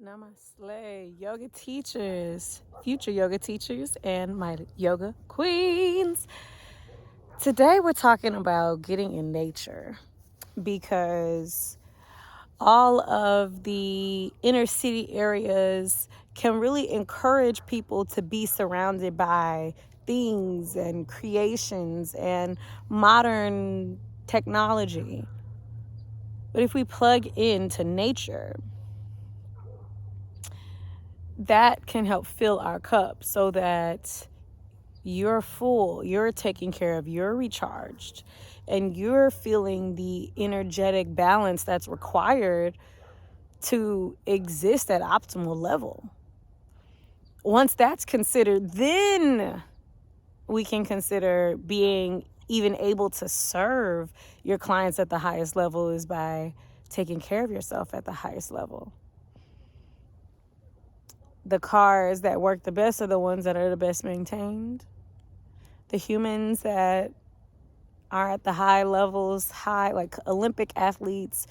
Namaste, yoga teachers, future yoga teachers, and my yoga queens. Today we're talking about getting in nature because all of the inner city areas can really encourage people to be surrounded by things and creations and modern technology. But if we plug into nature, that can help fill our cup so that you're full, you're taken care of, you're recharged, and you're feeling the energetic balance that's required to exist at optimal level. Once that's considered, then we can consider being even able to serve your clients at the highest level is by taking care of yourself at the highest level. The cars that work the best are the ones that are the best maintained. The humans that are at the high levels, like Olympic athletes,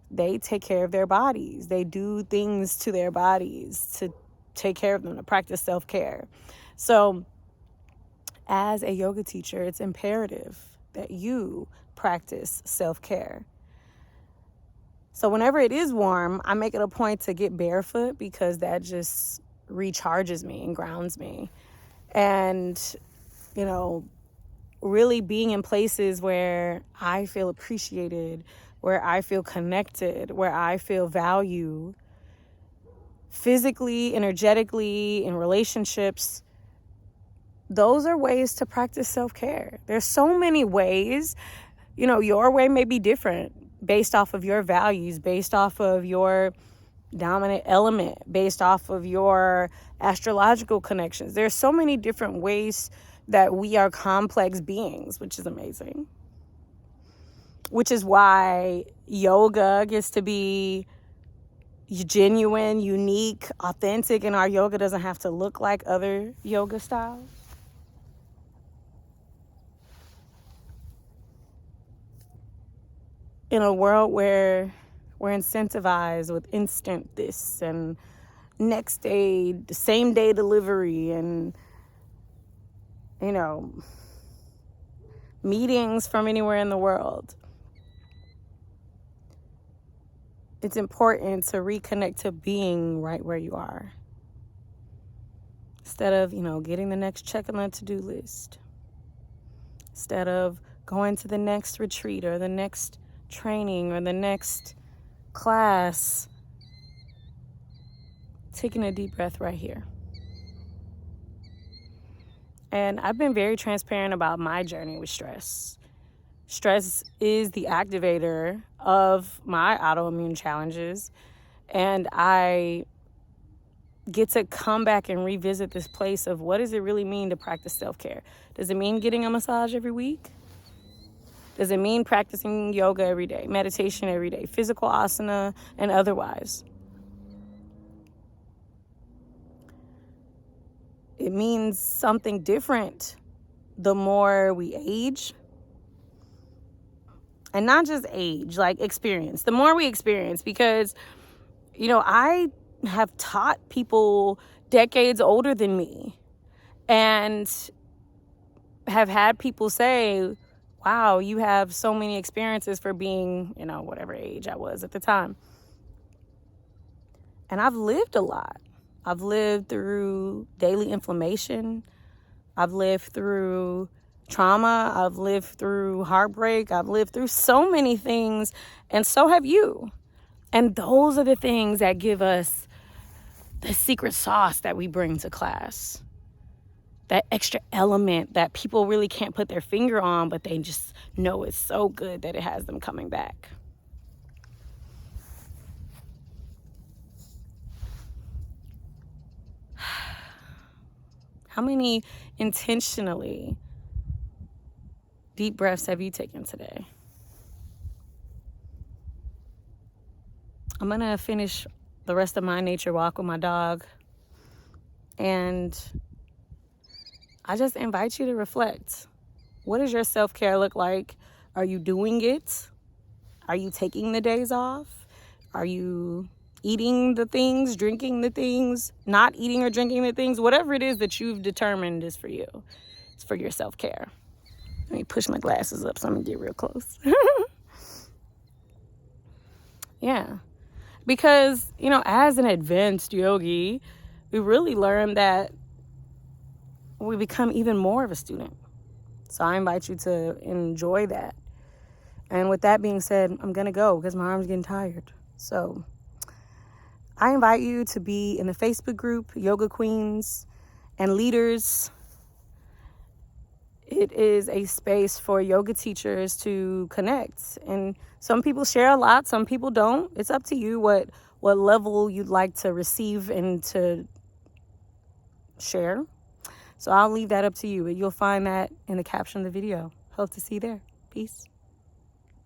they take care of their bodies. They do things to their bodies to take care of them, to practice self-care. So as a yoga teacher, it's imperative that you practice self-care. So whenever it is warm, I make it a point to get barefoot because that just recharges me and grounds me. And, really being in places where I feel appreciated, where I feel connected, where I feel value, physically, energetically, in relationships, those are ways to practice self-care. There's so many ways. Your way may be different based off of your values, based off of your dominant element, based off of your astrological connections. There's so many different ways that we are complex beings, which is amazing. Which is why yoga gets to be genuine, unique, authentic, and our yoga doesn't have to look like other yoga styles. In a world where we're incentivized with instant this and next day, same day delivery, and meetings from anywhere in the world, it's important to reconnect to being right where you are. Instead of, getting the next check on the to-do list. Instead of going to the next retreat or the next training or the next class, taking a deep breath right here. And I've been very transparent about my journey with stress. Stress is the activator of my autoimmune challenges. And I get to come back and revisit this place of what does it really mean to practice self-care? Does it mean getting a massage every week? Does it mean practicing yoga every day, meditation every day, physical asana and otherwise? It means something different the more we age. And not just age, like experience. The more we experience, because, I have taught people decades older than me and have had people say, wow, you have so many experiences for being, whatever age I was at the time. And I've lived a lot. I've lived through daily inflammation. I've lived through trauma. I've lived through heartbreak. I've lived through so many things, and so have you. And those are the things that give us the secret sauce that we bring to class. That extra element that people really can't put their finger on, but they just know it's so good that it has them coming back. How many intentionally deep breaths have you taken today? I'm going to finish the rest of my nature walk with my dog. And I just invite you to reflect. What does your self-care look like? Are you doing it? Are you taking the days off? Are you eating the things, drinking the things, not eating or drinking the things, whatever it is that you've determined is for you. It's for your self-care. Let me push my glasses up so I'm going to get real close. Yeah. Because, you know, as an advanced yogi, we really learn that we become even more of a student. So I invite you to enjoy that. And with that being said, I'm going to go because my arm's getting tired. So I invite you to be in the Facebook group, Yoga Queens and Leaders. It is a space for yoga teachers to connect. And some people share a lot, some people don't. It's up to you what level you'd like to receive and to share. So I'll leave that up to you. You'll find that in the caption of the video. Hope to see you there. Peace.